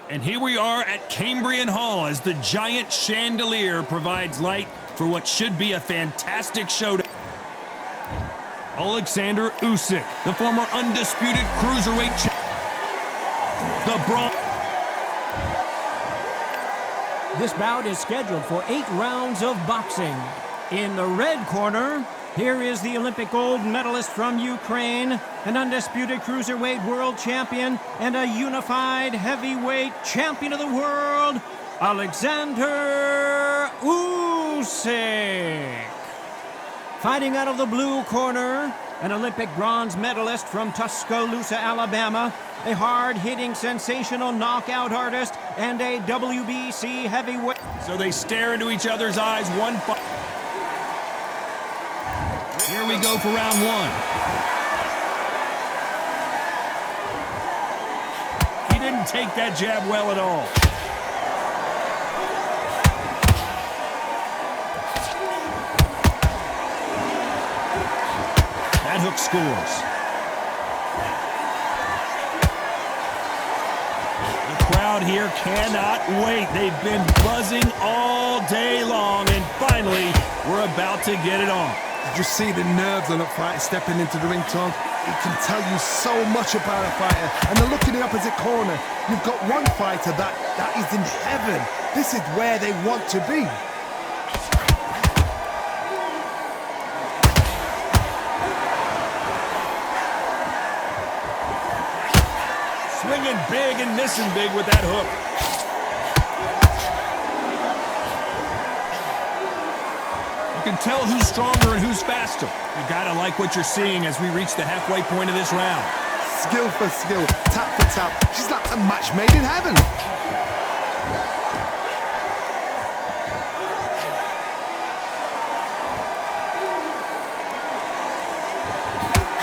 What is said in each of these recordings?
And here we are at Cambrian Hall as the giant chandelier provides light for what should be a fantastic show. Alexander Usyk, the former undisputed cruiserweight champion. The Braun. This bout is scheduled for 8 rounds of boxing. In the red corner, here is the Olympic gold medalist from Ukraine, an undisputed cruiserweight world champion, and a unified heavyweight champion of the world, Alexander Usyk. Fighting out of the blue corner, an Olympic bronze medalist from Tuscaloosa, Alabama, a hard-hitting, sensational knockout artist, and a WBC heavyweight. So they stare into each other's eyes, one fight. Here we go for round 1. He didn't take that jab well at all. That hook scores. The crowd here cannot wait. They've been buzzing all day long, and finally, we're about to get it on. Did you see the nerves on a fighter stepping into the ring, Tom? It can tell you so much about a fighter. And the look in the opposite corner, you've got one fighter that is in heaven. This is where they want to be. Swinging big and missing big with that hook. You can tell who's stronger and who's faster. You gotta like what you're seeing as we reach the halfway point of this round. Skill for skill, tap for tap. She's like a match made in heaven.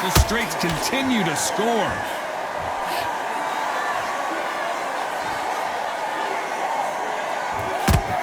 The straights continue to score.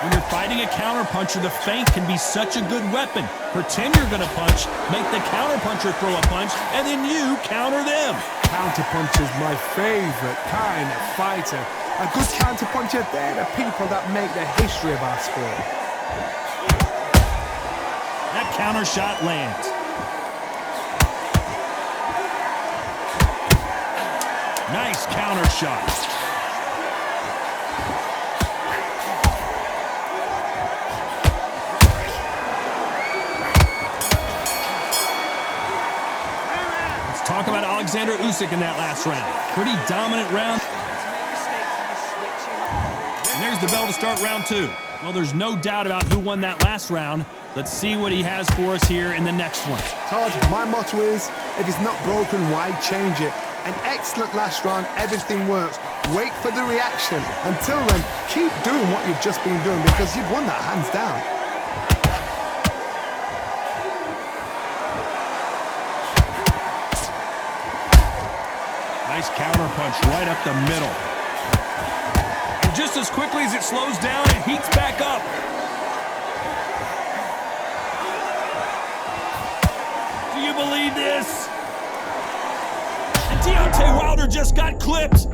When you're fighting a counterpuncher, the feint can be such a good weapon. Pretend you're going to punch, make the counterpuncher throw a punch, and then you counter them. Counterpuncher's my favorite kind of fighter. A good counterpuncher, they're the people that make the history of our sport. That counter shot lands. Nice counter shot. Talk about Alexander Usyk in that last round. Pretty dominant round. And there's the bell to start round 2. Well, there's no doubt about who won that last round. Let's see what he has for us here in the next one. Todd, my motto is, if it's not broken, why change it? An excellent last round, everything works. Wait for the reaction. Until then, keep doing what you've just been doing because you've won that hands down. Nice counter punch right up the middle. And just as quickly as it slows down, it heats back up. Do you believe this? And Deontay Wilder just got clipped.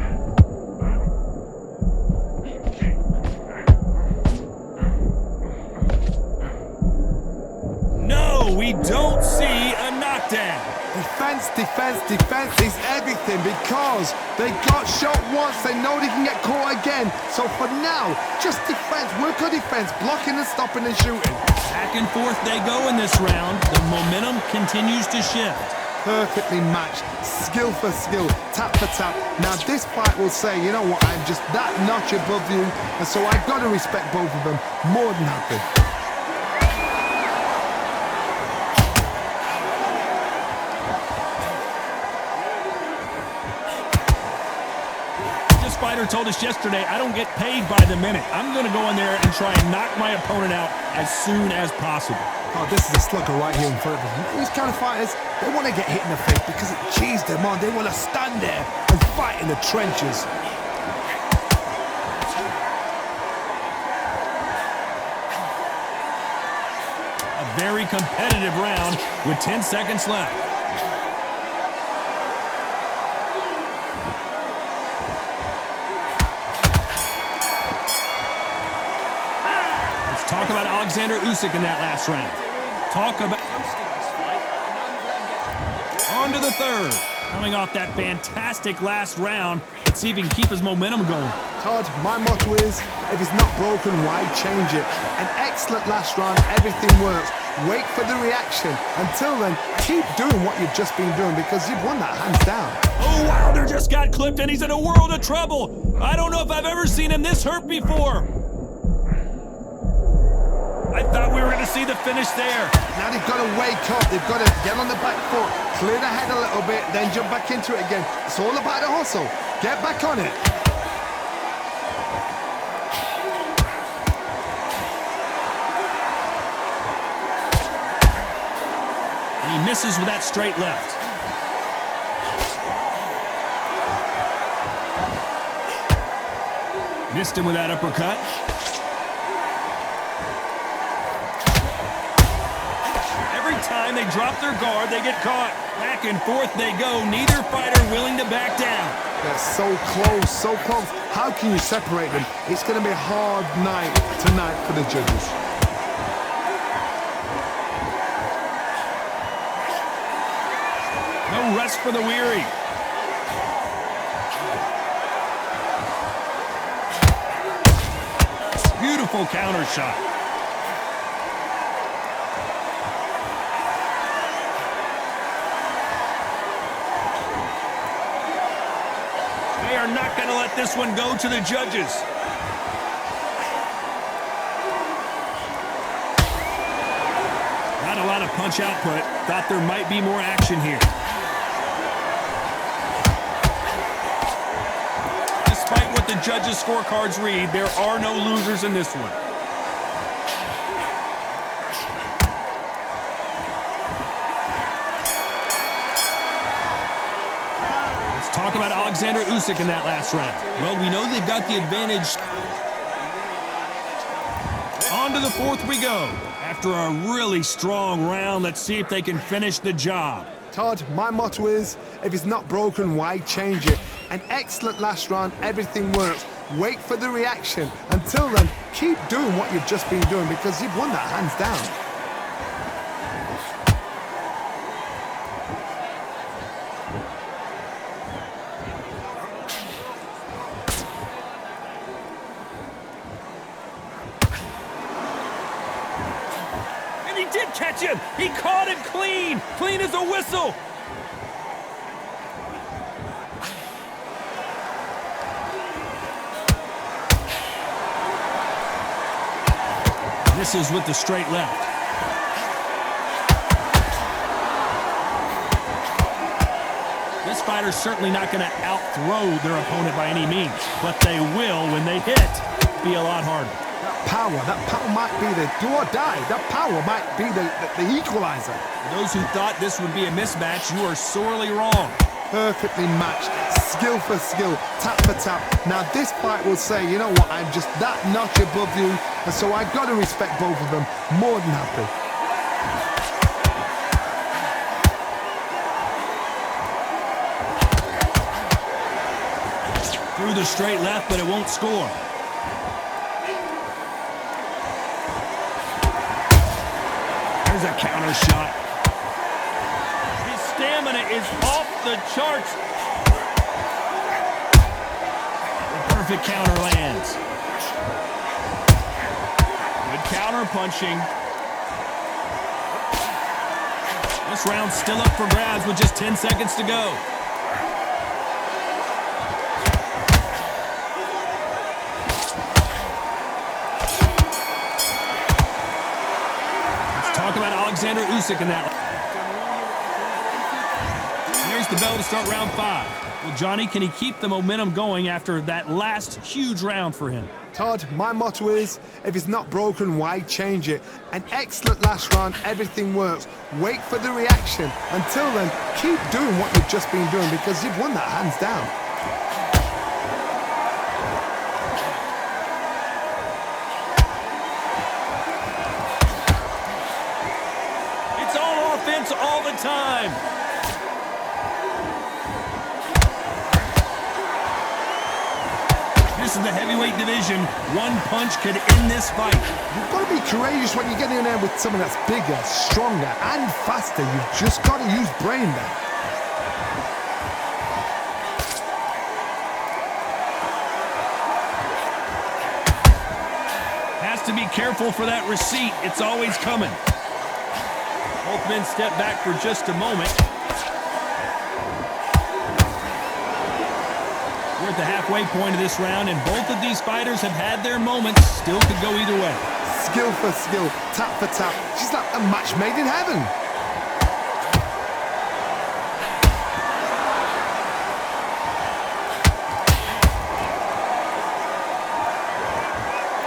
No, we don't see a knockdown. Defense, defense, defense is everything because they got shot once, they know they can get caught again. So for now, just defense, work on defense, blocking and stopping and shooting. Back and forth they go in this round. The momentum continues to shift. Perfectly matched, skill for skill, tap for tap. Now this fight will say, you know what, I'm just that notch above you, and so I've got to respect both of them more than happy. Fighter told us yesterday, I don't get paid by the minute. I'm going to go in there and try and knock my opponent out as soon as possible. Oh, this is a slugger right here in front of them. These kind of fighters, they want to get hit in the face because it cheese them on. They want to stand there and fight in the trenches. A very competitive round with 10 seconds left. Talk about Alexander Usyk in that last round. Talk about... On to the third. Coming off that fantastic last round. Let's see if he can keep his momentum going. Todd, my motto is, if it's not broken, why change it? An excellent last round, everything works. Wait for the reaction. Until then, keep doing what you've just been doing because you've won that hands down. Oh, Wilder just got clipped and he's in a world of trouble. I don't know if I've ever seen him this hurt before. I thought we were going to see the finish there. Now they've got to wake up. They've got to get on the back foot, clear the head a little bit, then jump back into it again. It's all about the hustle. Get back on it. He misses with that straight left. Missed him with that uppercut. Every time they drop their guard, they get caught. Back and forth they go. Neither fighter willing to back down. They're so close, so close. How can you separate them? It's going to be a hard night tonight for the judges. No rest for the weary. Beautiful counter shot. They are not going to let this one go to the judges. Not a lot of punch output. Thought there might be more action here. Despite what the judges' scorecards read, there are no losers in this one. Let's talk about Alexander Usyk in that last round. Well, we know they've got the advantage. On to the fourth we go. After a really strong round, let's see if they can finish the job. Todd, my motto is, if it's not broken, why change it? An excellent last round, everything works. Wait for the reaction. Until then, keep doing what you've just been doing because you've won that hands down. And he did catch him. He caught him clean. Clean as a whistle. Misses with the straight left. This fighter's certainly not going to out-throw their opponent by any means, but they will, when they hit, be a lot harder. That power might be the do or die. That power might be the equalizer. For those who thought this would be a mismatch, you are sorely wrong. Perfectly matched, skill for skill, tap for tap. Now this fight will say, you know what, I'm just that notch above you, and so I've got to respect both of them. More than happy. Through the straight left, but it won't score. There's a counter shot. His stamina is off the charts. The perfect counter lands. Good counter punching. This round's still up for grabs with just 10 seconds to go. Talk about Alexander Usyk in that. And there's the bell to start round 5. Well, Johnny, can he keep the momentum going after that last huge round for him? Todd, my motto is, if it's not broken, why change it? An excellent last round, everything works. Wait for the reaction. Until then, keep doing what you've just been doing because you've won that hands down. All the time. This is the heavyweight division, one punch could end this fight. You've got to be courageous when you get in there with someone that's bigger, stronger, and faster. You've just got to use brain there. Has to be careful for that receipt. It's always coming. Both men step back for just a moment. We're at the halfway point of this round, and both of these fighters have had their moments. Still could go either way. Skill for skill, tap for tap. She's like a match made in heaven.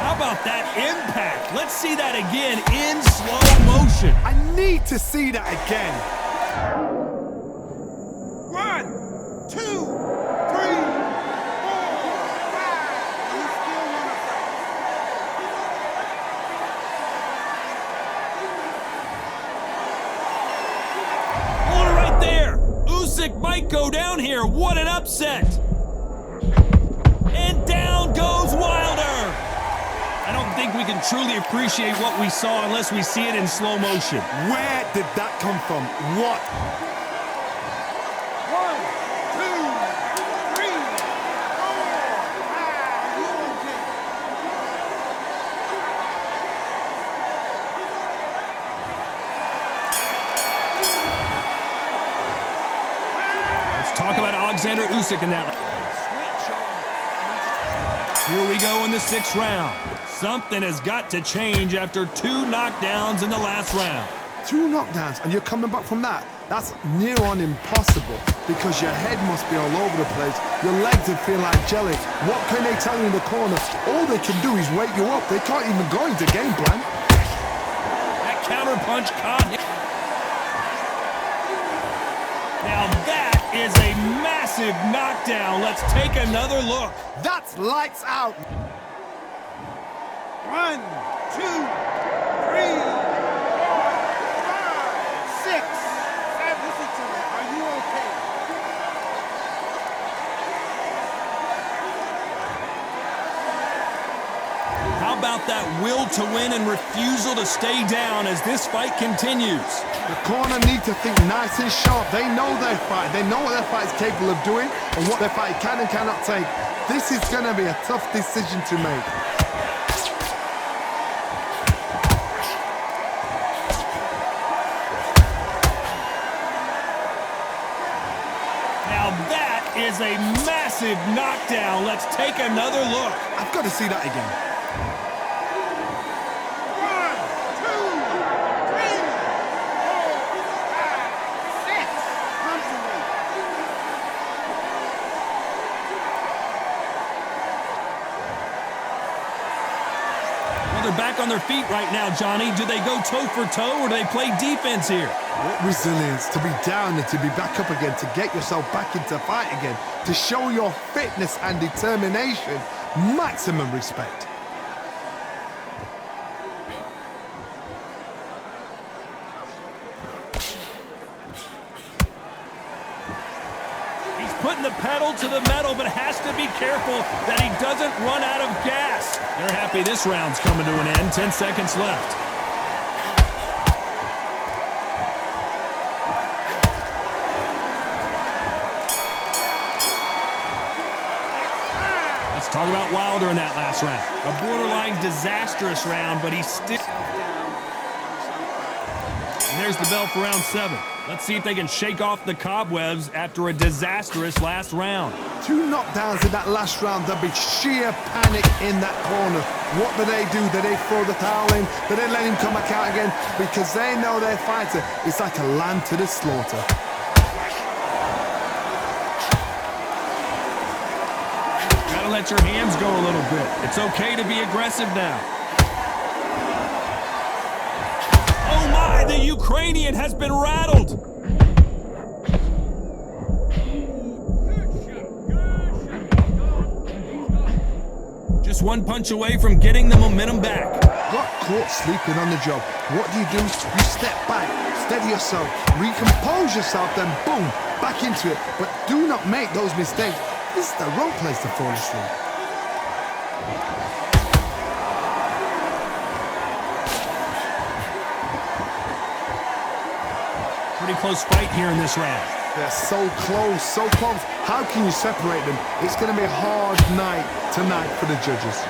How about that impact? Let's see that again in slow motion. I need to see that again. 1, 2, 3, 4, 5. You still wanna fight? Hold it right there. Usyk might go down here. What an upset. And down goes Wilder. I don't think we can truly appreciate what we saw unless we see it in slow motion. Where did that come from? What? 1, 2, 3, 4, 5. You okay? Let's talk about Alexander Usyk in that. Here we go in the 6th round. Something has got to change after 2 knockdowns in the last round. 2 knockdowns, and you're coming back from that? That's near on impossible, because your head must be all over the place. Your legs would feel angelic. What can they tell you in the corner? All they can do is wake you up. They can't even go into game plan. That counter punch caught him. Now that is a massive knockdown. Let's take another look. That's lights out. 1, 2, 3, 4, 5, 6, 7. Listen to me. Are you okay? How about that will to win and refusal to stay down as this fight continues? The corner need to think nice and sharp. They know their fight. They know what their fight is capable of doing and what their fight can and cannot take. This is going to be a tough decision to make. Now that is a massive knockdown. Let's take another look. I've got to see that again. 1, 2, 3, 4, 5, 6. Come to me. Well, they're back on their feet right now, Johnny. Do they go toe for toe or do they play defense here? What resilience to be down and to be back up again, to get yourself back into fight again, to show your fitness and determination. Maximum respect. He's putting the pedal to the metal, but has to be careful that he doesn't run out of gas. They're happy this round's coming to an end. 10 seconds left. Let's talk about Wilder in that last round. A borderline disastrous round, but he's still... And there's the bell for round 7. Let's see if they can shake off the cobwebs after a disastrous last round. 2 knockdowns in that last round. There'll be sheer panic in that corner. What do? Do they throw the towel in? Do they let him come back out again? Because they know their fighter is like a lamb to the slaughter. Gotta let your hands go a little bit. It's okay to be aggressive now. Oh my, the Ukrainian has been rattled. Just one punch away from getting the momentum back. Got caught sleeping on the job. What do? You step back, steady yourself, recompose yourself, then boom, back into it. But do not make those mistakes. This is the wrong place to fall asleep. Pretty close fight here in this round. They're so close, so close. How can you separate them? It's going to be a hard night tonight for the judges.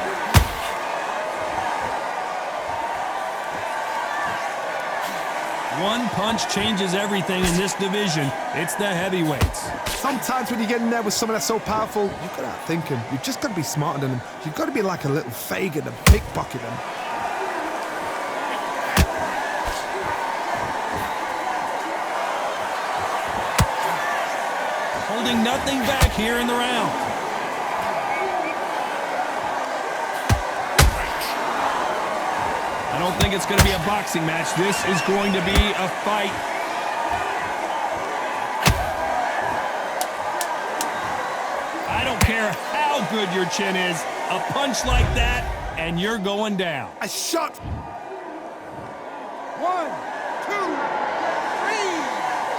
One punch changes everything in this division. It's the heavyweights. Sometimes when you get in there with someone that's so powerful, you've got to outthink him. You've just got to be smarter than him. You've got to be like a little Fagin and pickpocket him. Holding nothing back here in the round. I don't think it's going to be a boxing match. This is going to be a fight. I don't care how good your chin is. A punch like that, and you're going down. A shot. 1, 2, 3,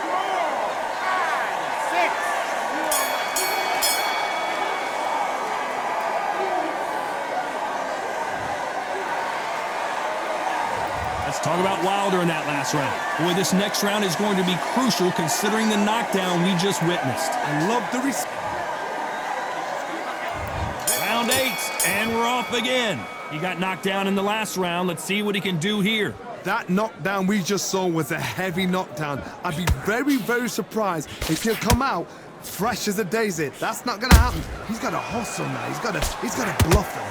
4, 5, 6. Let's talk about Wilder in that last round. Boy, this next round is going to be crucial considering the knockdown we just witnessed. I love the Round 8, and we're off again. He got knocked down in the last round. Let's see what he can do here. That knockdown we just saw was a heavy knockdown. I'd be very, very surprised if he'll come out fresh as a daisy. That's not going to happen. He's got to hustle now. He's got to bluff him.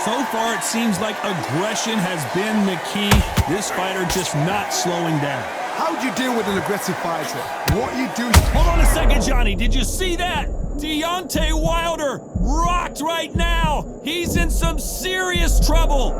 So far, it seems like aggression has been the key. This fighter just not slowing down. How do you deal with an aggressive fighter? What you do... Hold on a second, Johnny. Did you see that? Deontay Wilder rocked right now. He's in some serious trouble.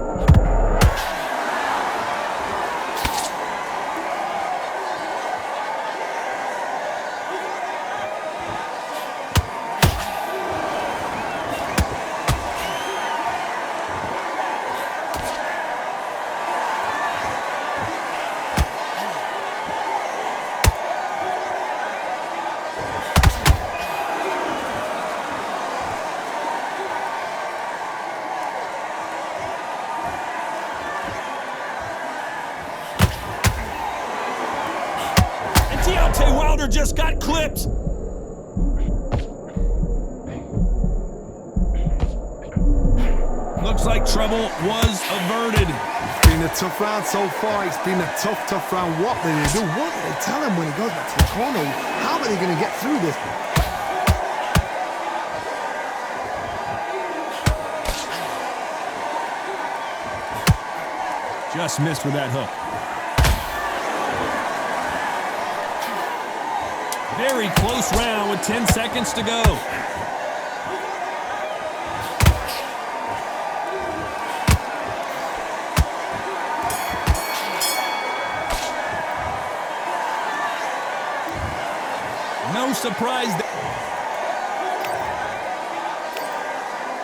Deontay Wilder just got clipped. Looks like trouble was averted. It's been a tough round so far. It's been a tough round. What do they do? What do they tell him when he goes back to the corner? How are they going to get through this? Just missed with that hook. Very close round with 10 seconds to go. No surprise.